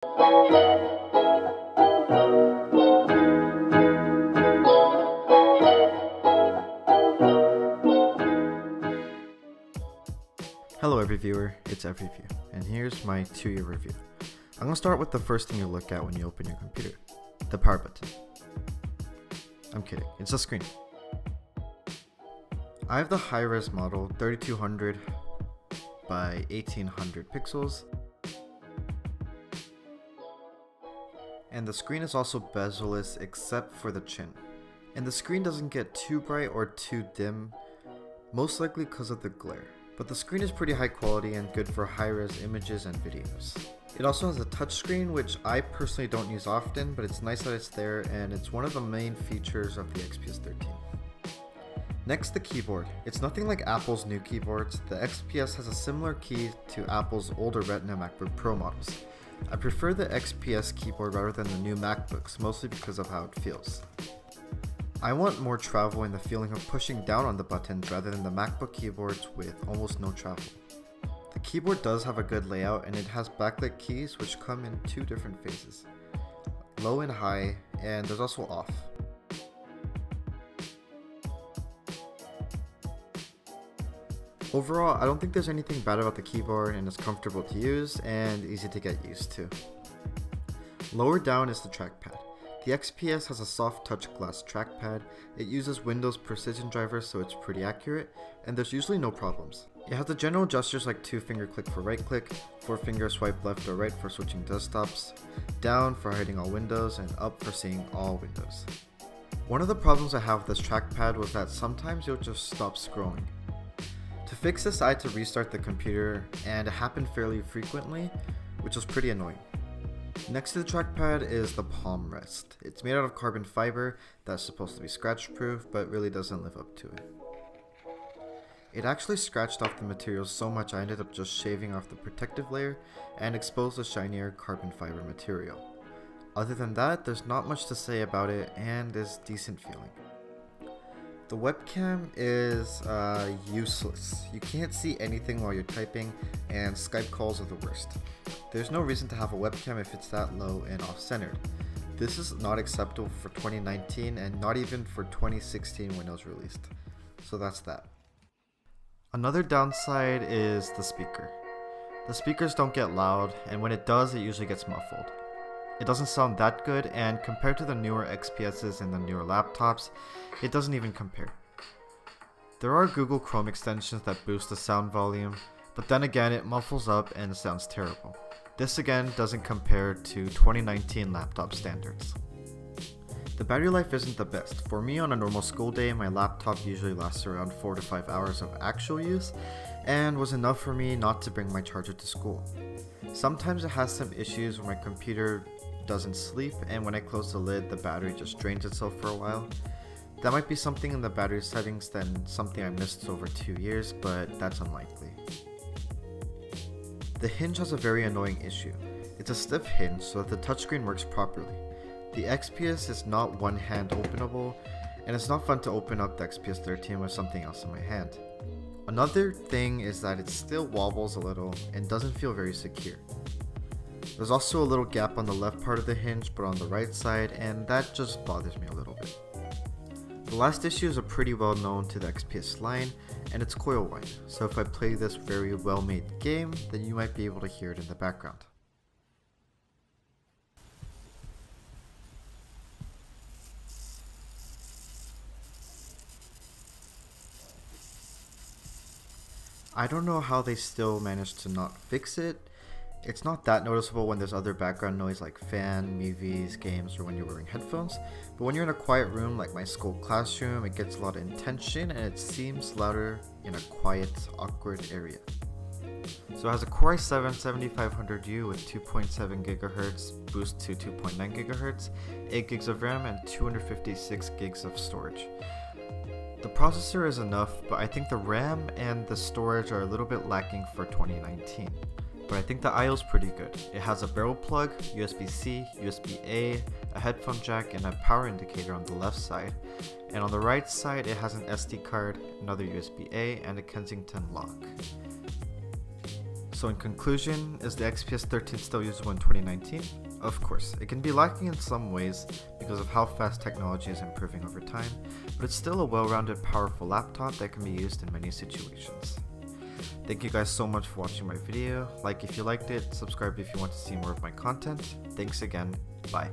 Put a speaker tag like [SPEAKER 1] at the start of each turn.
[SPEAKER 1] Hello every viewer, it's Every View, and here's my 2-year review. I'm going to start with the first thing you look at when you open your computer, the power button. I'm kidding, it's a screen. I have the high-res model 3200 by 1800 pixels, and the screen is also bezel-less except for the chin. And the screen doesn't get too bright or too dim, most likely because of the glare. But the screen is pretty high quality and good for high-res images and videos. It also has a touchscreen, which I personally don't use often, but it's nice that it's there and it's one of the main features of the XPS 13. Next, the keyboard. It's nothing like Apple's new keyboards. The XPS has a similar key to Apple's older Retina MacBook Pro models. I prefer the XPS keyboard rather than the new MacBooks, mostly because of how it feels. I want more travel and the feeling of pushing down on the buttons rather than the MacBook keyboards with almost no travel. The keyboard does have a good layout and it has backlit keys which come in 2 different phases, low and high, and there's also off. Overall, I don't think there's anything bad about the keyboard, and it's comfortable to use and easy to get used to. Lower down is the trackpad. The XPS has a soft touch glass trackpad. It uses Windows precision drivers, so it's pretty accurate, and there's usually no problems. It has the general gestures like 2-finger click for right click, 4-finger swipe left or right for switching desktops, down for hiding all windows, and up for seeing all windows. One of the problems I have with this trackpad was that sometimes it would just stop scrolling. To fix this, I had to restart the computer, and it happened fairly frequently, which was pretty annoying. Next to the trackpad is the Palmrest. It's made out of carbon fiber that's supposed to be scratch proof, but really doesn't live up to it. It actually scratched off the material so much I ended up just shaving off the protective layer and exposed the shinier carbon fiber material. Other than that, there's not much to say about it and is decent feeling. The webcam is useless. You can't see anything while you're typing, and Skype calls are the worst. There's no reason to have a webcam if it's that low and off-centered. This is not acceptable for 2019 and not even for 2016 when it was released. So that's that. Another downside is the speaker. The speakers don't get loud, and when it does, it usually gets muffled. It doesn't sound that good, and compared to the newer XPSs and the newer laptops, it doesn't even compare. There are Google Chrome extensions that boost the sound volume, but then again it muffles up and sounds terrible. This again doesn't compare to 2019 laptop standards. The battery life isn't the best. For me, on a normal school day, my laptop usually lasts around 4 to 5 hours of actual use, and was enough for me not to bring my charger to school. Sometimes it has some issues where my computer doesn't sleep, and when I close the lid, the battery just drains itself for a while. That might be something in the battery settings than something I missed over 2 years, but that's unlikely. The hinge has a very annoying issue. It's a stiff hinge so that the touchscreen works properly. The XPS is not one-hand openable, and it's not fun to open up the XPS 13 with something else in my hand. Another thing is that it still wobbles a little and doesn't feel very secure. There's also a little gap on the left part of the hinge but on the right side, and that just bothers me a little bit. The last issue is a pretty well known to the XPS line, and it's Coilwatch, so if I play this very well made game, then you might be able to hear it in the background. I don't know how they still managed to not fix it. It's not that noticeable when there's other background noise like fan, movies, games, or when you're wearing headphones, but when you're in a quiet room like my school classroom, it gets a lot of intention and it seems louder in a quiet, awkward area. So it has a Core i7-7500U with 2.7 GHz, boost to 2.9 GHz, 8 gigs of RAM, and 256 gigs of storage. The processor is enough, but I think the RAM and the storage are a little bit lacking for 2019. But I think the I/O is pretty good. It has a barrel plug, USB-C, USB-A, a headphone jack, and a power indicator on the left side. And on the right side, it has an SD card, another USB-A, and a Kensington lock. So in conclusion, is the XPS 13 still usable in 2019? Of course, it can be lacking in some ways because of how fast technology is improving over time, but it's still a well-rounded, powerful laptop that can be used in many situations. Thank you guys so much for watching my video. Like if you liked it, subscribe if you want to see more of my content. Thanks again, bye.